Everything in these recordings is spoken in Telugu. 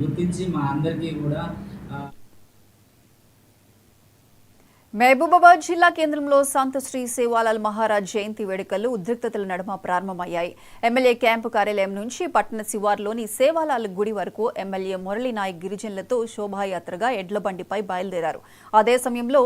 గుర్తించి మా అందరికీ కూడా మహబూబాబాద్ జిల్లా కేంద్రంలో సంత్ శ్రీ సేవాలాల్ మహారాజ్ జయంతి వేడుకలు ఉద్రిక్తతల నడుమ ప్రారంభమయ్యాయి. ఎమ్మెల్యే క్యాంపు కార్యాలయం నుంచి పట్టణ శివార్లోని సేవాలాల్ గుడి వరకు ఎమ్మెల్యే మురళీ నాయక్ గిరిజనులతో శోభాయాత్రగా ఎడ్లబండిపై బయలుదేరారు. అదే సమయంలో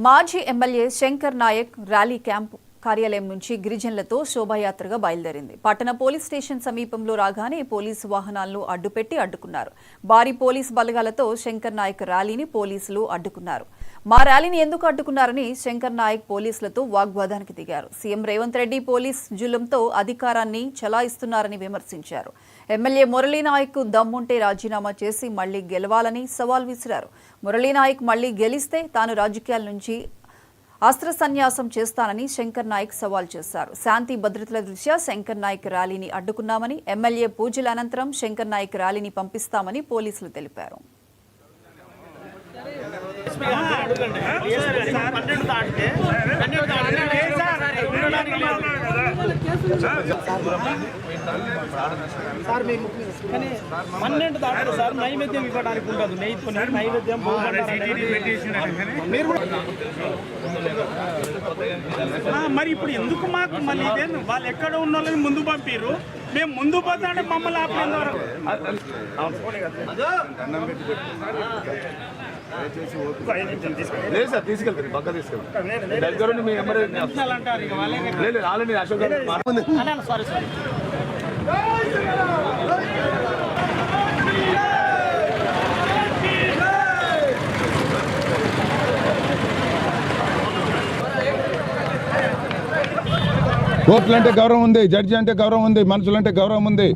మాజీ MLA Shankar Naik rally camp కార్యాలయం నుంచి గిరిజనులతో శోభాయాత్రగా బయలుదేరింది. పట్టణ పోలీస్ స్టేషన్ సమీపంలో రాగానే పోలీసు వాహనాలను అడ్డుకున్నారు. భారీ పోలీస్ బలగాలతో శంకర్ నాయక్ ర్యాలీని పోలీసులు అడ్డుకున్నారు. మా ర్యాలీని ఎందుకు అడ్డుకున్నారని శంకర్ నాయక్ పోలీసులతో వాగ్వాదానికి దిగారు. సీఎం రేవంత్ రెడ్డి పోలీస్ జులుంతో అధికారాన్ని చలాయిస్తున్నారని విమర్శించారు. ఎమ్మెల్యే మురళీ నాయక్ దమ్ముంటే రాజీనామా చేసి మళ్లీ గెలవాలని సవాల్ విసిరారు. మురళీ నాయక్ మళ్లీ గెలిస్తే తాను రాజకీయాల నుంచి అస్త్ర సన్యాసం చేస్తానని శంకర్ నాయక్ సవాల్ చేశారు. శాంతి భద్రతల దృష్ట్యా శంకర్ నాయక్ ర్యాలీని అడ్డుకున్నామని, ఎమ్మెల్యే పూజల అనంతరం శంకర్ నాయక్ ర్యాలీని పంపిస్తామని పోలీసులు తెలిపారు. నైవేద్యం ఇవ్వడానికి ఉండదు. నైవేద్యం మరి ఇప్పుడు ఎందుకు మాకు మళ్ళీ వాళ్ళు ఎక్కడ ఉన్న వాళ్ళని ముందు పంపిరు, మేము ముందు పోతా అంటే మమ్మల్ని ఆపలేదు. లేదు సార్, తీసుకెళ్తారు పక్క తీసుకెళ్తారు. దగ్గరుండి మీ ఆల్రెడీ అశోక్ సారీ సారీ కోర్టులు అంటే గౌరవం ఉంది, జడ్జి అంటే గౌరవం ఉంది, మనుషులంటే గౌరవం ఉంది.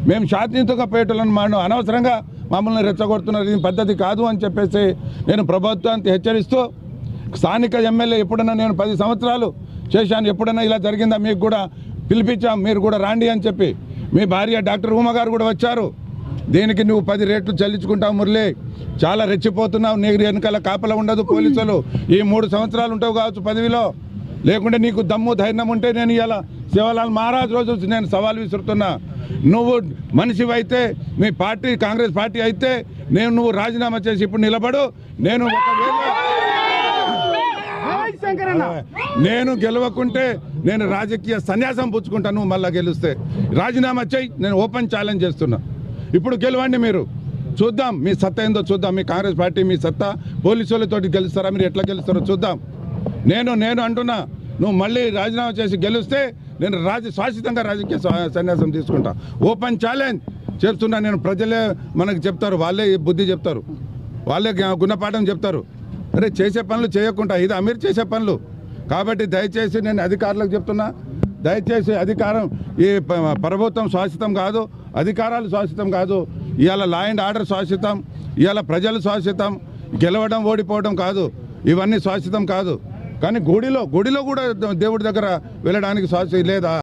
మేము శాంతియుతంగా పోయేటోళ్ళని మనం అనవసరంగా మమ్మల్ని రెచ్చగొడుతున్నారు. ఇది పద్ధతి కాదు అని చెప్పేసి నేను ప్రభుత్వానికి హెచ్చరిస్తూ, స్థానిక ఎమ్మెల్యే ఎప్పుడైనా నేను 10 సంవత్సరాలు చేశాను, ఎప్పుడైనా ఇలా జరిగిందా మీకు కూడా పిలిపించాం, మీరు కూడా రాండి అని చెప్పి. మీ భార్య డాక్టర్ ఉమ గారు కూడా వచ్చారు. దీనికి నువ్వు 10 రేట్లు చెల్లించుకుంటావు మురళి, చాలా రెచ్చిపోతున్నావు. నీకు వెనకాల కాపలా ఉండదు పోలీసులు. ఈ 3 సంవత్సరాలు ఉంటావు కావచ్చు పదవిలో, లేకుంటే నీకు దమ్ము ధైర్యం ఉంటే నేను ఇలా సేవాలాల్ మహారాజ్ రోజు నేను సవాల్ విసురుతున్నా. నువ్వు మనిషివైతే, మీ పార్టీ కాంగ్రెస్ పార్టీ అయితే నువ్వు రాజీనామా చేసి ఇప్పుడు నిలబడు. నేను గెలవకుంటే నేను రాజకీయ సన్యాసం పుచ్చుకుంటాను. నువ్వు మళ్ళీ గెలిస్తే రాజీనామా చేయి, నేను ఓపెన్ ఛాలెంజ్ చేస్తున్నా. ఇప్పుడు గెలవండి, మీరు చూద్దాం మీ సత్తా ఏందో చూద్దాం. మీ కాంగ్రెస్ పార్టీ మీ సత్తా పోలీసులతోటి గెలుస్తారా, మీరు ఎట్లా గెలుస్తారో చూద్దాం. నేను అంటున్నా, నువ్వు మళ్ళీ రాజీనామా చేసి గెలిస్తే నేను శాశ్వతంగా రాజకీయ సన్యాసం తీసుకుంటా. ఓపెన్ ఛాలెంజ్ చేస్తున్నా నేను. ప్రజలే మనకు చెప్తారు, వాళ్ళే బుద్ధి చెప్తారు, వాళ్ళే గుణపాఠం చెప్తారు. అరే చేసే పనులు చేయకుండా ఇది అమీర్ చేసే పనులు. కాబట్టి దయచేసి నేను అధికారులకు చెప్తున్నా, దయచేసి అధికారం ఈ ప్రభుత్వం శాశ్వతం కాదు, అధికారాలు శాశ్వతం కాదు. ఇవాళ లా అండ్ ఆర్డర్ శాశ్వతం, ఇవాళ ప్రజలు శాశ్వతం. గెలవడం ఓడిపోవడం కాదు, ఇవన్నీ శాశ్వతం కాదు. కానీ గుడిలో కూడా దేవుడి దగ్గర వెళ్ళడానికి శాశ్వతం లేదా?